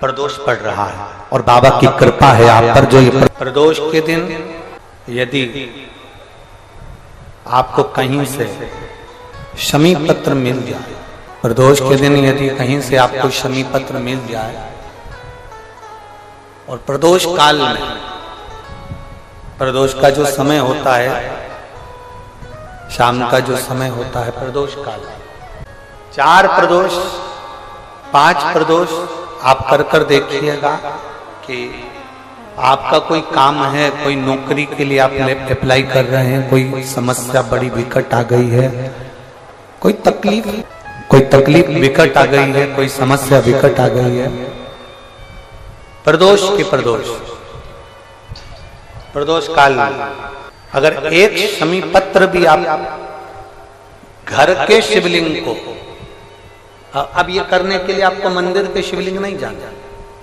प्रदोष पड़ रहा है और बाबा की कृपा है आप पर। जो ये प्रदोष के दिन यदि आपको कहीं से शमी पत्र मिल जाए, प्रदोष के दिन यदि कहीं से आपको शमी पत्र मिल जाए और प्रदोष काल में, प्रदोष का जो समय होता है, शाम का जो समय होता है प्रदोष काल, 4 प्रदोष 5 प्रदोष आप कर देखिएगा कि आपका कोई काम है, कोई नौकरी के लिए आप अप्लाई कर रहे हैं, कोई समस्या बड़ी विकट आ गई है, कोई तकलीफ विकट आ गई है, कोई समस्या विकट आ गई है, प्रदोष काल में अगर एक शमी पत्र भी आप घर के शिवलिंग को, अब ये करने के लिए आपको मंदिर के शिवलिंग नहीं जाना,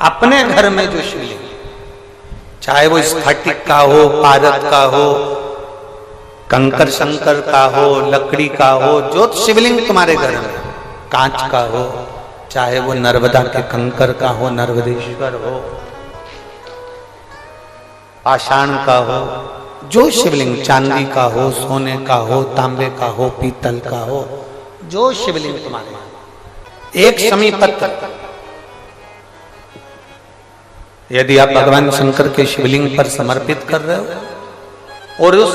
अपने घर में जो शिवलिंग, चाहे वो स्फटिक का हो, पारद का हो, कंकर शंकर का हो, लकड़ी का हो, जो शिवलिंग तुम्हारे घर में, कांच का हो, चाहे वो नर्मदा के कंकर का हो, नर्मदेश्वर हो, पाषाण का हो, जो शिवलिंग, चांदी का हो, सोने का हो, तांबे का हो, पीतल का हो, जो शिवलिंग तुम्हारे, एक शमी पत्र यदि आप भगवान शंकर के शिवलिंग पर समर्पित कर रहे हो और उस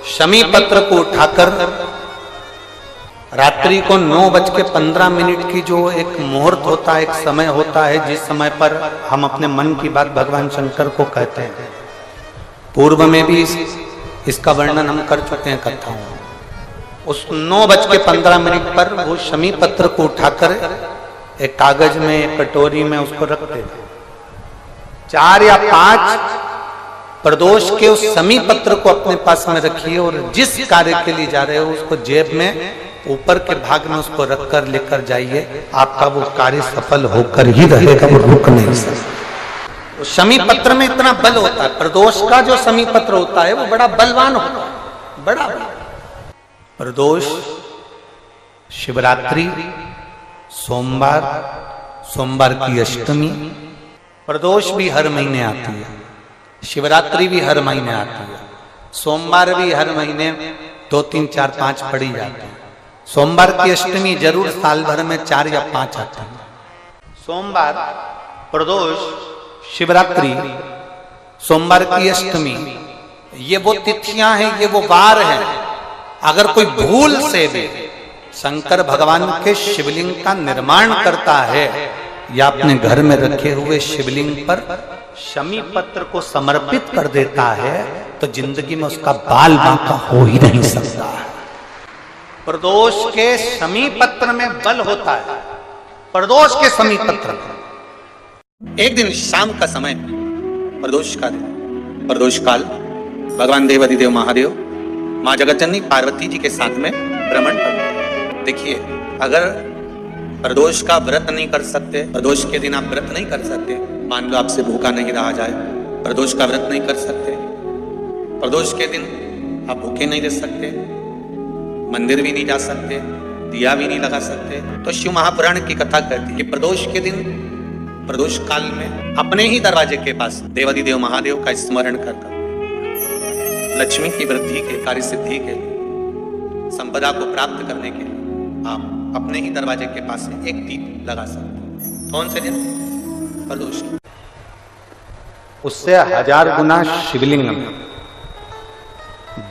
शमी पत्र को उठाकर रात्रि को 9:15 की जो एक मुहूर्त होता है, एक समय होता है, जिस समय पर हम अपने मन की बात भगवान शंकर को कहते हैं, पूर्व में भी इसका वर्णन हम कर चुके हैं कथाओं में, उस 9:15 पर वो शमी पत्र को उठाकर एक कागज में, एक कटोरी में उसको रखते थे। 4 या 5 प्रदोष के उस शमी पत्र को अपने पास में रखिए और जिस कार्य के लिए जा रहे हो उसको जेब में ऊपर के भाग में उसको रखकर लेकर जाइए, आपका वो कार्य सफल होकर ही रहेगा, वो रुक नहीं सकता। शमी पत्र में इतना बल होता है, प्रदोष का जो शमी पत्र होता है वो बड़ा बलवान होता है, बड़ा प्रदोष, शिवरात्रि, सोमवार की अष्टमी, प्रदोष भी हर महीने आती है, शिवरात्रि भी हर महीने आती है, सोमवार भी हर महीने 2, 3, 4, 5 पड़ी जाती है। सोमवार की अष्टमी जरूर साल भर में 4 या 5 आती है। सोमवार, प्रदोष, शिवरात्रि, सोमवार की अष्टमी, ये वो तिथियां हैं, ये वो वार हैं। अगर कोई भूल से भी शंकर भगवान के शिवलिंग का निर्माण करता है या अपने घर में रखे हुए शिवलिंग पर शमी पत्र को समर्पित कर देता है तो जिंदगी में उसका बाल बांका हो ही नहीं सकता। प्रदोष के शमी पत्र में बल होता है, प्रदोष के शमी पत्र में। एक दिन शाम का समय, प्रदोष का दिन, प्रदोष काल, भगवान देवाधिदेव महादेव माँ जगतजननी पार्वती जी के साथ में भ्रमण करते। देखिए, अगर प्रदोष का व्रत नहीं कर सकते, प्रदोष के दिन आप व्रत नहीं कर सकते, मान लो आपसे भूखा नहीं रहा जाए, प्रदोष का व्रत नहीं कर सकते, प्रदोष के दिन आप भूखे नहीं रह सकते, मंदिर भी नहीं जा सकते, दिया भी नहीं लगा सकते, तो शिव महापुराण की कथा कहती है कि प्रदोष के दिन, प्रदोष काल में अपने ही दरवाजे के पास देवाधिदेव महादेव का स्मरण कर लक्ष्मी की वृद्धि के, कार्य सिद्धि के, संपदा को प्राप्त करने के लिए आप अपने ही दरवाजे के पास एक दीप लगा सकते हैं। कौन से दिन? प्रदोष। उससे 1000 गुना शिवलिंग में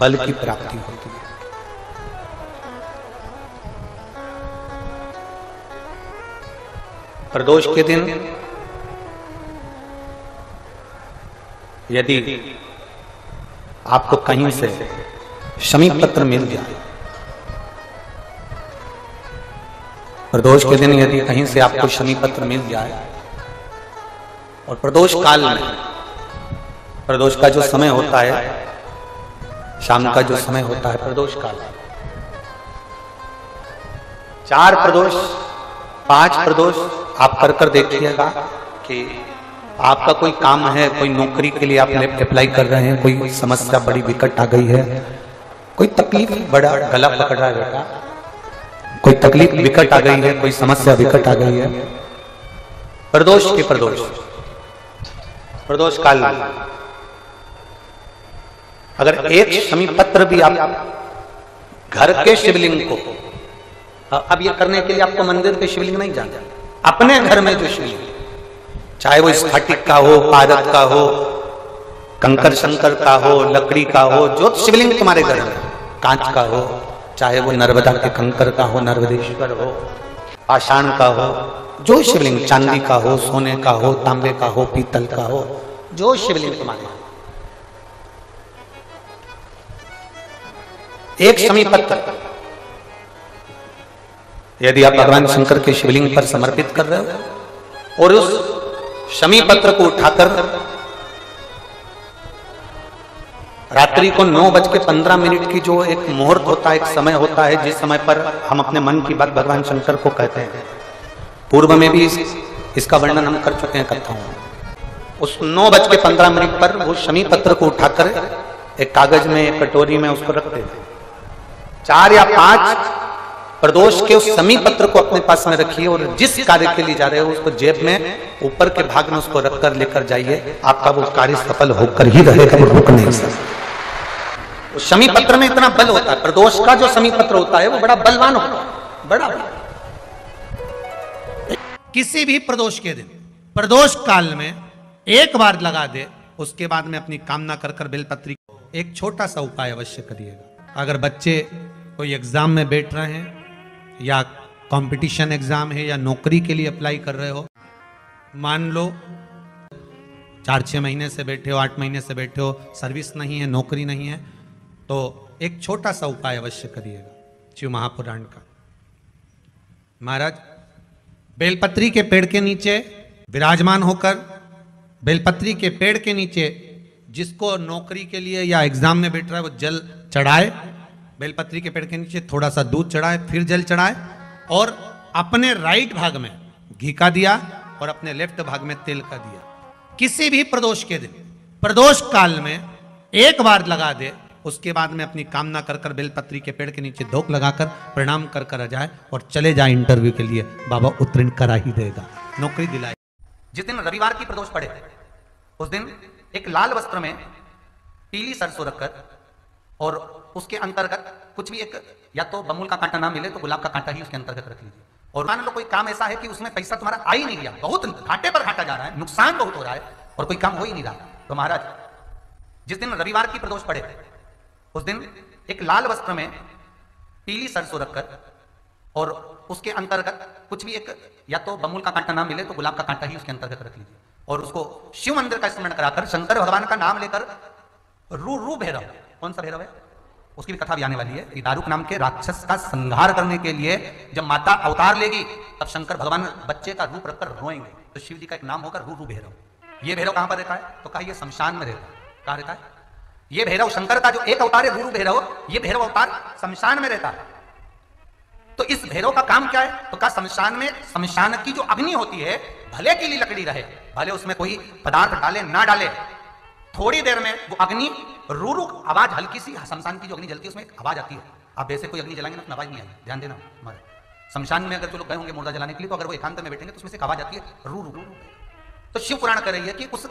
बल की प्राप्ति होती है। प्रदोष के दिन यदि आपको कहीं से शमी पत्र मिल जाए, प्रदोष के दिन यदि कहीं से आपको शमी पत्र मिल जाए और प्रदोष काल में, प्रदोष का जो समय होता है, शाम का जो समय होता है प्रदोष काल, 4 प्रदोष 5 प्रदोष आप कर देखिएगा कि आपका कोई काम है, कोई नौकरी के लिए आप अप्लाई कर रहे हैं, कोई समस्या बड़ी विकट आ गई है, कोई तकलीफ, बड़ा गला पकड़ रहा है बेटा, कोई तकलीफ विकट आ गई है, कोई समस्या विकट आ गई है, प्रदोष के प्रदोष काल में अगर एक शमी पत्र भी आप घर के शिवलिंग को, अब ये करने के लिए आपको मंदिर के शिवलिंग नहीं जाना, अपने घर में जो शिवलिंग, चाहे वो स्फटिक का हो, पारद का हो, कंकर शंकर का हो, लकड़ी का हो, जो शिवलिंग तुम्हारे घर में, कांच का हो, चाहे वो नर्मदा के कंकर का हो, नर्मदेश्वर हो, पाषाण का हो, जो शिवलिंग, चांदी का हो, सोने का हो, तांबे का हो, पीतल का हो, जो शिवलिंग तुम्हारे, एक शमी पत्र यदि आप भगवान शंकर के शिवलिंग पर समर्पित कर रहे हो और उस शमी पत्र को उठाकर रात्रि को 9:15 की जो एक मुहूर्त होता है, एक समय होता है, जिस समय पर हम अपने मन की बात भगवान शंकर को कहते हैं, पूर्व में भी इसका वर्णन हम कर चुके हैं कथाओं में। उस 9:15 पर वो शमी पत्र को उठाकर एक कागज में, एक कटोरी में उसको रखते हैं। 4 या 5 प्रदोष के उस शमी पत्र को अपने पास में रखिए और जिस कार्य के लिए जा रहे हो उसको जेब में ऊपर के भाग में उसको रखकर लेकर जाइए, आपका वो कार्य सफल होकर ही रहेगा, वो रुक नहीं सकता। शमी पत्र में इतना बल होता है, प्रदोष का जो शमी पत्र होता है वो बड़ा बलवान होता है, बड़ा। किसी भी प्रदोष के दिन, प्रदोष काल में एक बार लगा दे, उसके बाद में अपनी कामना कर कर बेलपत्री। एक छोटा सा उपाय अवश्य करिएगा। अगर बच्चे कोई एग्जाम में बैठ रहे हैं या कंपटीशन एग्जाम है या नौकरी के लिए अप्लाई कर रहे हो, मान लो 4-6 महीने से बैठे हो, 8 महीने से बैठे हो, सर्विस नहीं है, नौकरी नहीं है, तो एक छोटा सा उपाय अवश्य करिएगा शिव महापुराण का। महाराज बेलपत्री के पेड़ के नीचे विराजमान होकर, बेलपत्री के पेड़ के नीचे जिसको नौकरी के लिए या एग्जाम में बैठ रहा है वो जल चढ़ाए, बेलपत्री के पेड़ के नीचे थोड़ा सा दूध चढ़ाए, फिर जल चढ़ाए और अपने राइट भाग में घी का दिया और अपने लेफ्ट भाग में तेल का दिया। किसी भी प्रदोष के दिन, प्रदोष काल में एक बार लगा दे, उसके बाद में अपनी कामना कर कर बेलपत्री के पेड़ के नीचे धोख लगाकर प्रणाम कर कर आ जाए और चले जाए इंटरव्यू के लिए, बाबा उत्तीर्ण करा ही देगा, नौकरी दिलाए। जिस दिन रविवार की प्रदोष पड़े उस दिन एक लाल वस्त्र में पीली सरसों रखकर और उसके अंतर्गत कुछ भी, एक या तो बमुल का कांटा ना मिले तो गुलाब का कांटा ही उसके अंतर्गत रख लीजिए। और मान लो कोई काम ऐसा है कि उसमें पैसा तुम्हारा आ ही नहीं गया, बहुत घाटे पर घाटा जा रहा है, नुकसान बहुत हो रहा है और कोई काम हो ही नहीं रहा, तो महाराज जिस दिन रविवार की प्रदोष पड़े उस दिन एक लाल वस्त्र में पीली सरसों रखकर और उसके अंतर्गत कुछ भी, एक या तो बमुल का कांटा ना मिले तो गुलाब का कांटा ही उसके अंतर्गत रख लीजिए और उसको शिव मंदिर का स्मरण कराकर शंकर भगवान का नाम लेकर रू भैरव, कौन सा भैरव है उसकी भी कथा भी आने वाली है कि दारुक नाम के राक्षस का संहार करने के लिए जब माता अवतार लेगी तब शंकर भगवान बच्चे का रूप रखकर रोएंगे, तो शिव जी का एक नाम होगा रू भैरव। ये भैरव कहां पर रहता है, तो कहा ये शमशान में रहता है। कहां रहता है ये भैरव? शंकर का जो एक अवतार है रू भैरव, ये भैरव अवतार शमशान में रहता है। तो इस भैरव का काम क्या है, तो कहा शमशान में, शमशान की जो अग्नि होती है भले की लकड़ी रहे, भले उसमें कोई पदार्थ डाले ना डाले, थोड़ी देर में वो अग्नि रू आवाज, हल्की सी शमशान की जो अग्नि जलती है उसमें एक आवाज आती है। आप वैसे कोई अग्नि जलाएंगे ना आवाज नहीं आएगी, ध्यान देना। हमारे शमशान में अगर जो लोग गए होंगे मुर्दा जलाने के लिए, तो अगर वो एकांत में बैठेंगे तो उसमें से एक आवाज आती है रू रू। तो शिव पुराण कह रही है कि उस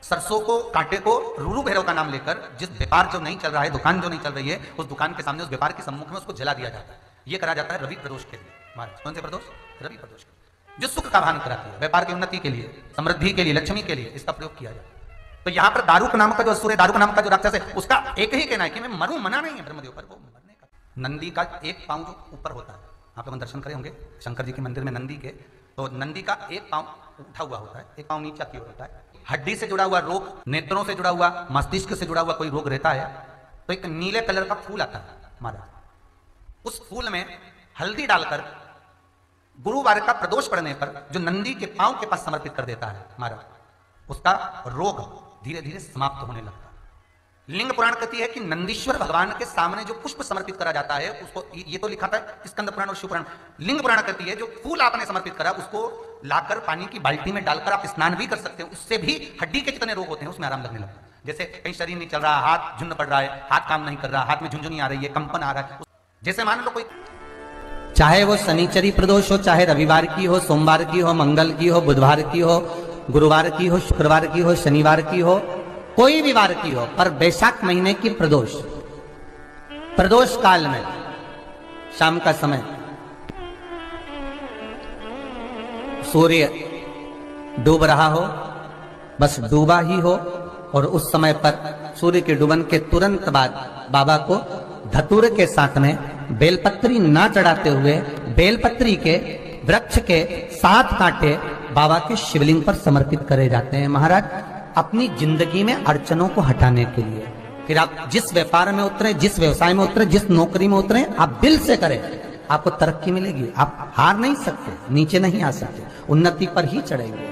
सरसों को, कांटे को रू भैरव का नाम लेकर जिस व्यापार जो नहीं चल रहा है, दुकान जो नहीं चल रही है, उस दुकान के सामने, उस व्यापार के सम्मुख में उसको जला दिया जाता है। ये करा जाता है रवि प्रदोष के लिए। महाराज कौन से प्रदोष? रवि प्रदोष के, जो सुख का भान कराती है, व्यापार की उन्नति के लिए, समृद्धि के लिए, लक्ष्मी के लिए इसका प्रयोग किया जाता है। तो यहाँ पर दारुक नाम का जो असुर है, दारुक नाम का जो राक्षस है, उसका एक ही कहना है कि मैं मरूं, मना नहीं है ब्रह्मदेव पर, वो मरने का। नंदी का एक पांव जो ऊपर होता है, आप लोग दर्शन करे होंगे शंकर जी के मंदिर में नंदी के, तो नंदी का एक पांव उठा हुआ होता है, एक पांव नीचे की ओर होता है। हड्डी से जुड़ा हुआ रोग, नेत्रों से जुड़ा हुआ, मस्तिष्क से जुड़ा हुआ कोई रोग रहता है तो एक नीले कलर का फूल आता है महाराज, उस फूल में हल्दी डालकर गुरुवार का प्रदोष पड़ने पर जो नंदी के पांव के पास समर्पित कर देता है महाराज, उसका रोग धीरे धीरे समाप्त होने लगता है। लिंग पुराण कहती है कि नंदीश्वर भगवान के सामने जो पुष्प समर्पित करा जाता है उसको, ये तो लिखा था स्कंद पुराण और शिव पुराण, लिंग पुराण कहती है जो फूल आपने समर्पित करा उसको लाकर पानी की बाल्टी में डालकर आप स्नान भी कर सकते हो, उससे भी हड्डी के जितने रोग होते हैं उसमें आराम लगने लगता है। जैसे कहीं शरीर नहीं चल रहा, हाथ झुंड पड़ रहा है, हाथ काम नहीं कर रहा, हाथ में झुंझुनी आ रही है, कंपन आ रहा है, जैसे मान लो कोई चाहे वो शनिचरी प्रदोष हो, चाहे रविवार की हो, सोमवार की हो, मंगल की हो, बुधवार की हो, गुरुवार की हो, शुक्रवार की हो, शनिवार की हो, कोई भी वार की हो, पर वैशाख महीने की प्रदोष, प्रदोष काल में शाम का समय सूर्य डूब रहा हो, बस डूबा ही हो, और उस समय पर सूर्य के डूबन के तुरंत बाद बाबा को धतूरे के साथ में बेलपत्री ना चढ़ाते हुए बेलपत्री के वृक्ष के 7 कांटे बाबा के शिवलिंग पर समर्पित करे जाते हैं महाराज, अपनी जिंदगी में अड़चनों को हटाने के लिए। फिर आप जिस व्यापार में उतरे, जिस व्यवसाय में उतरे, जिस नौकरी में उतरे, आप दिल से करें, आपको तरक्की मिलेगी। आप हार नहीं सकते, नीचे नहीं आ सकते, उन्नति पर ही चढ़ेंगे।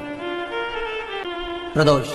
प्रदोष